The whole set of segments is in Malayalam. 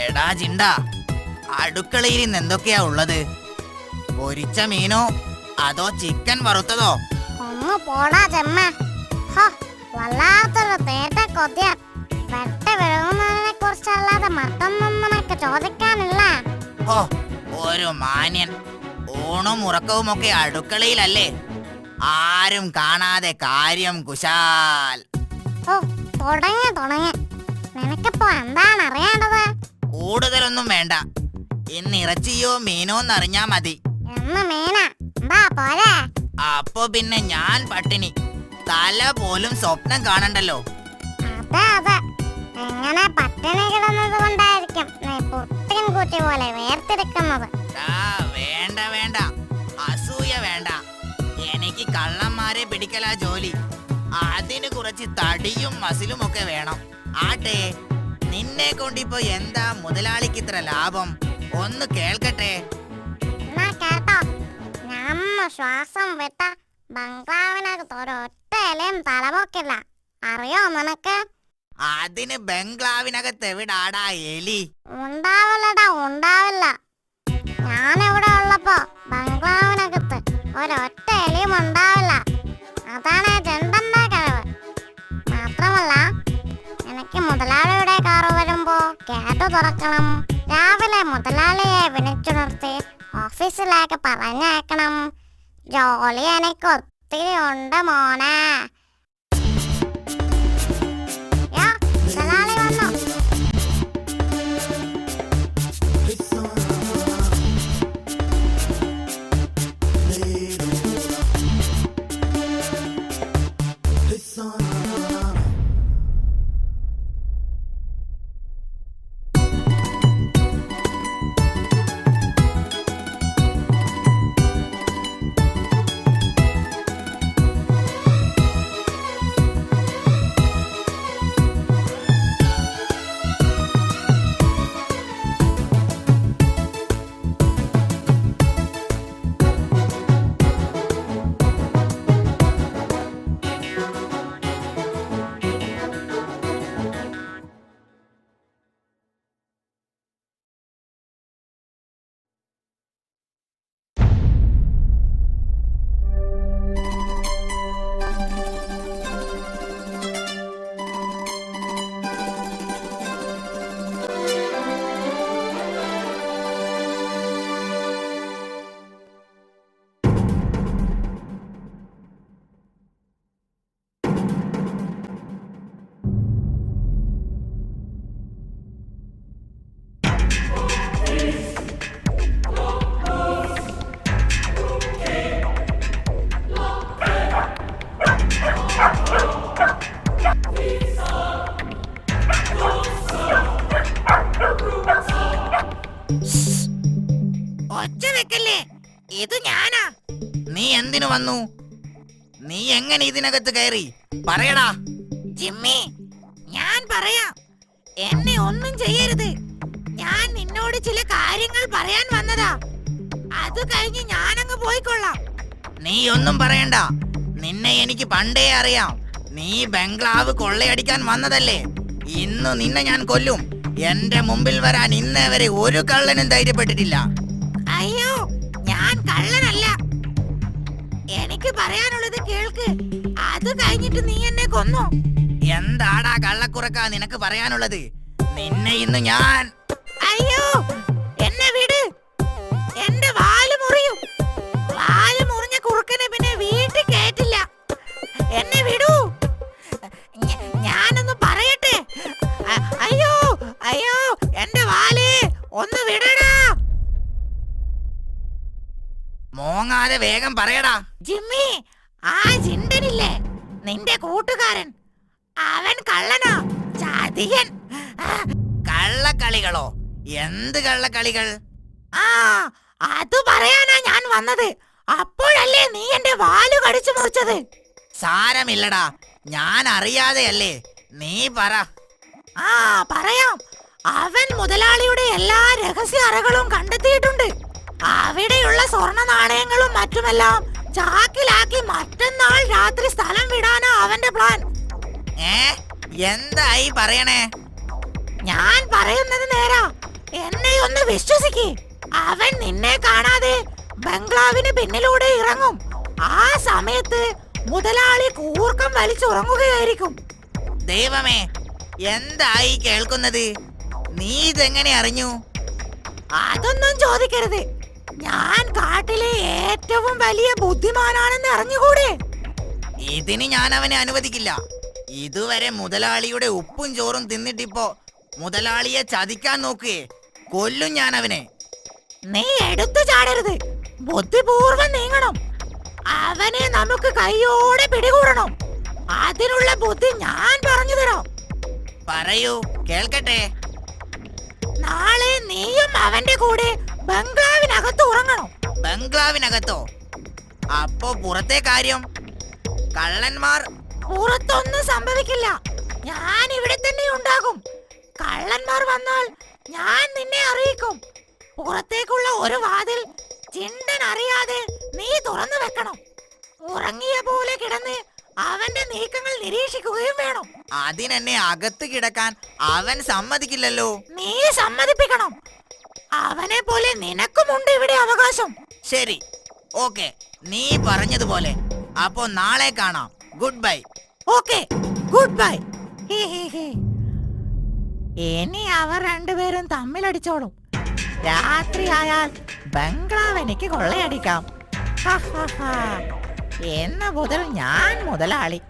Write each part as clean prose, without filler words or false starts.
എടാ ചിണ്ട, അടുക്കളയിൽ ഇന്ന് എന്തൊക്കെയാ ഉള്ളത്? പൊരിച്ച മീനോ അതോ ചിക്കൻ വറുത്തതോ? ഒന്ന് പോടാ ചെമ്മ. വല്ലാത്തൊരു തേട്ട കൊതിയ. വെട്ട വിഴുങ്ങുന്നതിനെ കുറിച്ചല്ലാതെ മറ്റൊന്നും നിനക്ക് ചോദിക്കാനില്ല. ഓ, ഒരു മാന്യൻ. ഊണും ഉറക്കവും ഒക്കെ അടുക്കളയിലല്ലേ? ആരും കാണാതെ കാര്യം കുശാൽ. ഓ, തുടങ്ങി. നിനക്കിപ്പോ എന്താണ് അറിയേണ്ടത്? കൂടുതലൊന്നും വേണ്ട. ഇന്ന് ഇറച്ചിയോ മീനോ എന്നറിഞ്ഞാ മതി. എന്ന് മീന എന്താ പോലെ? അപ്പൊ പിന്നെ ഞാൻ പട്ടിണി. തല പോലും സ്വപ്നം കാണണ്ടല്ലോ. അതെ. എങ്ങനെ പട്ടിണി കിടന്നത് കൊണ്ടായിരിക്കും നീ പുട്ടിൻ കൂട്ടി പോലെ വേർതിരിക്കുന്നത്. വേണ്ട, അസൂയ വേണ്ട. എനിക്ക് കള്ളന്മാരെ പിടിക്കലാ ജോലി. അതിന് കുറച്ച് തടിയും മസിലും ഒക്കെ വേണം. ആട്ടെ, നിന്നെ കൊണ്ടിപ്പോ എന്താ മുതലാളിക്ക് ഇത്ര ലാഭം? ഒന്ന് കേൾക്കട്ടെ. എന്നാ കേട്ടോ, നമ്മ ശ്വാസം വിട്ട ബംഗ്ലാവിനകത്ത് ഒരൊറ്റ ഇലയും തലപോക്കില്ല. അറിയോ നിനക്ക്? അതിന് ബംഗ്ലാവിനകത്ത് എവിടാടാ എലി? ഉണ്ടാവില്ല. ഞാനിവിടെ ഉള്ളപ്പോ ബംഗ്ലാവിനകത്ത് ഒരൊറ്റ എലിയും ഉണ്ടാവില്ല. അതാണ് ചെണ്ടന്റെ കഴിവ്. മാത്രമല്ല, എനിക്ക് മുതലാളിയുടെ കാറ് വരുമ്പോ ഗേറ്റ് തുറക്കണം. രാവിലെ മുതലാളിയെ വിളിച്ചുണർത്തി ഓഫീസിലേക്ക് പറഞ്ഞയക്കണം. ജോലി എനിക്ക് ഒത്തിരി ഉണ്ട് മോനെ. മുതലാളി വന്നു. ഒച്ച വെക്കല്ലേ, ഇത് ഞാനാ. നീ എന്തിനു വന്നു? നീ എങ്ങനെ ഇതിനകത്ത് കയറി? പറയടാ. ജിമ്മി, ഞാൻ പറയാം. എന്നെ ഒന്നും ചെയ്യരുത്. ഞാൻ നിന്നോട് ചില കാര്യങ്ങൾ പറയാൻ വന്നതാ. അത് കഴിഞ്ഞ് ഞാനങ്ങ് പോയിക്കൊള്ളാം. നീ ഒന്നും പറയണ്ട. നിന്നെ എനിക്ക് പണ്ടേ അറിയാം. നീ ബംഗ്ലാവ് കൊള്ളയടിക്കാൻ വന്നതല്ലേ? ഇന്ന് നിന്നെ ഞാൻ കൊല്ലും. എന്റെ മുമ്പിൽ വരാൻ ഇന്നേ വരെ ഒരു കള്ളനും ധൈര്യപ്പെട്ടിട്ടില്ല. അയ്യോ, ഞാൻ കള്ളനല്ല. എനിക്ക് പറയാനുള്ളത് കേൾക്ക്. അത് കഴിഞ്ഞിട്ട് നീ എന്നെ കൊന്നു. എന്താടാ കള്ളക്കുറക്ക നിനക്ക് പറയാനുള്ളത്? നിന്നെ ഇന്ന് ഞാൻ... അയ്യോ, എന്നെ വിട്. എന്റെ വാല് മുറിയും. വാല് മുറിഞ്ഞ കുറുക്കനെ പിന്നെ വീട്ടിൽ കേറ്റില്ല. എന്നെ വിടൂ. ഞാനൊന്ന് പറയട്ടെ. അയ്യോ, എന്റെ വാല് ഒന്ന് വിടടാ. മോങ്ങാതെ വേഗം പറയടാ. ജിമ്മി, ആ ജിണ്ടനില്ലേ, നിന്റെ കൂട്ടുകാരൻ, അവൻ കള്ളനാ, ചതിയൻ. കള്ളക്കളികളോ? എന്ത് കള്ളക്കളികൾ? ആ, അത് പറയാനാ ഞാൻ വന്നത്. അപ്പോഴല്ലേ നീ എന്റെ വാല് കടിച്ചു മുറിച്ചത്. സാരമില്ലടാ, ഞാൻ അറിയാതെയല്ലേ. നീ പറ. ആ, പറയാം. അവൻ മുതലാളിയുടെ എല്ലാ രഹസ്യ അറകളും കണ്ടെത്തിയിട്ടുണ്ട്. അവിടെയുള്ള സ്വർണ്ണ നാണയങ്ങളും മറ്റുമെല്ലാം ചാക്കിലാക്കി മറ്റന്നാൾ രാത്രി സ്ഥലം വിടാനാ അവന്റെ പ്ലാൻ. എന്തായി പറയണേ? ഞാൻ പറയുന്നത് നേരാ. എന്നെ ഒന്ന് വിശ്വസിക്കേ. അവൻ നിന്നെ കാണാതെ ബംഗ്ലാവിന് പിന്നിലൂടെ ഇറങ്ങും. ആ സമയത്ത് മുതലാളി കൂർക്കം വലിച്ചുറങ്ങുകയായിരിക്കും. ദൈവമേ, എന്തായി കേൾക്കുന്നത്? നീ ഇതെങ്ങനെ അറിഞ്ഞു? അതൊന്നും ചോദിക്കരുത്. ഞാൻ കാട്ടിലെ ഏറ്റവും വലിയ ബുദ്ധിമാനാണെന്ന് അറിഞ്ഞുകൂടെ? ഇതിന് ഞാൻ അവനെ അനുവദിക്കില്ല. ഇതുവരെ മുതലാളിയുടെ ഉപ്പും ചോറും തിന്നിട്ടിപ്പോ മുതലാളിയെ ചതിക്കാൻ നോക്കുകയെ. കൊല്ലും ഞാൻ അവനെ. നീ എടുത്തു ചാടരുത്. ബുദ്ധിപൂർവം നീങ്ങണം. അവനെ നമുക്ക് കൈയോടെ പിടികൂടണം. അതിനുള്ള ബുദ്ധി ഞാൻ പറഞ്ഞു തരാം. പറയൂ, കേൾക്കട്ടെ. നാളെ നീയും അവന്റെ കൂടെ ബംഗ്ലാവിനകത്ത് ഉറങ്ങണം. ബംഗ്ലാവിനകത്തോ? അപ്പോ പുറത്തെ കാര്യം? കള്ളന്മാർ? പുറത്തൊന്നും സംഭവിക്കില്ല. ഞാൻ ഇവിടെ തന്നെ ഉണ്ടാകും. കള്ളന്മാർ വന്നാൽ ഞാൻ നിന്നെ അറിയിക്കും. പുറത്തേക്കുള്ള ഒരു വാതിൽ ചിണ്ടൻ അറിയാതെ നീ തുറന്നു വെക്കണം. ഉറങ്ങിയ പോലെ കിടന്ന് അവന്റെ നീക്കങ്ങൾ നിരീക്ഷിക്കുകയും വേണം. അതിനെന്നെ അകത്ത് കിടക്കാൻ അവൻ സമ്മതിക്കില്ലല്ലോ. നീ സമ്മതിപ്പിക്കണം. അവനെ പോലെ നിനക്കുമുണ്ട് ഇവിടെ അവകാശം. ശരി, ഓക്കെ, നീ പറഞ്ഞതുപോലെ. അപ്പോ നാളെ കാണാം. Good bye. Okay, good bye. ഇനി അവർ രണ്ടുപേരും തമ്മിലടിച്ചോളും. രാത്രിയായാൽ ബംഗ്ലാവ് എനിക്ക് കൊള്ളയടിക്കാം. എന്ന മുതൽ ഞാൻ മുതലാളി.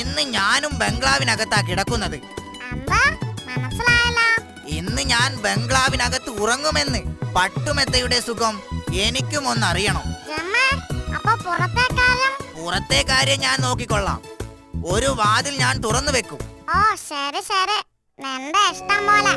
ഇന്ന് ഞാനും ബംഗ്ലാവിനകത്താ കിടക്കുന്നത്. എന്താ മനസ്സിലായല്ലോ? ഇന്ന് ഞാൻ ബംഗ്ലാവിനകത്ത് ഉറങ്ങുമെന്ന്. പട്ടുമെത്തയുടെ സുഖം എനിക്കും ഒന്നറിയണം. ജമ്മേ, അപ്പൊ പുറത്തെ കാര്യം? പുറത്തെ കാര്യം ഞാൻ നോക്കിക്കൊള്ളാം. ഒരു വാതിൽ ഞാൻ തുറന്നു വെക്കും. ഓ ശരി ശരി, നിന്റെ ഇഷ്ടം പോലെ.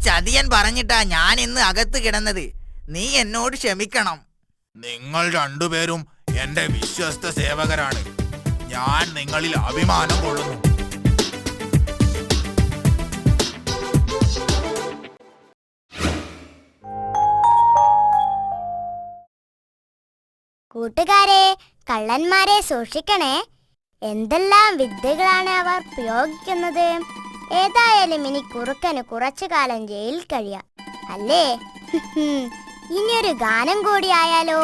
ചതിയൻ പറഞ്ഞിട്ടാ ഞാൻ ഇന്ന് അകത്ത് കിടന്നത്. നീ എന്നോട് ക്ഷമിക്കണം. നിങ്ങൾ രണ്ടുപേരും എന്റെ വിശ്വസ്ത സേവകരാണ്. ഞാൻ നിങ്ങളിൽ അഭിമാനം കൊള്ളുന്നു. കൂട്ടുകാരെ, കള്ളന്മാരെ സൂക്ഷിക്കണേ. എന്തെല്ലാം വിദ്യകളാണ് അവർ പ്രയോഗിക്കുന്നത്. ഏതായാലും ഇനി കുറുക്കന് കുറച്ചു കാലം ജയിലിൽ കഴിയാം, അല്ലേ? ഇനിയൊരു ഗാനം കൂടി ആയാലോ?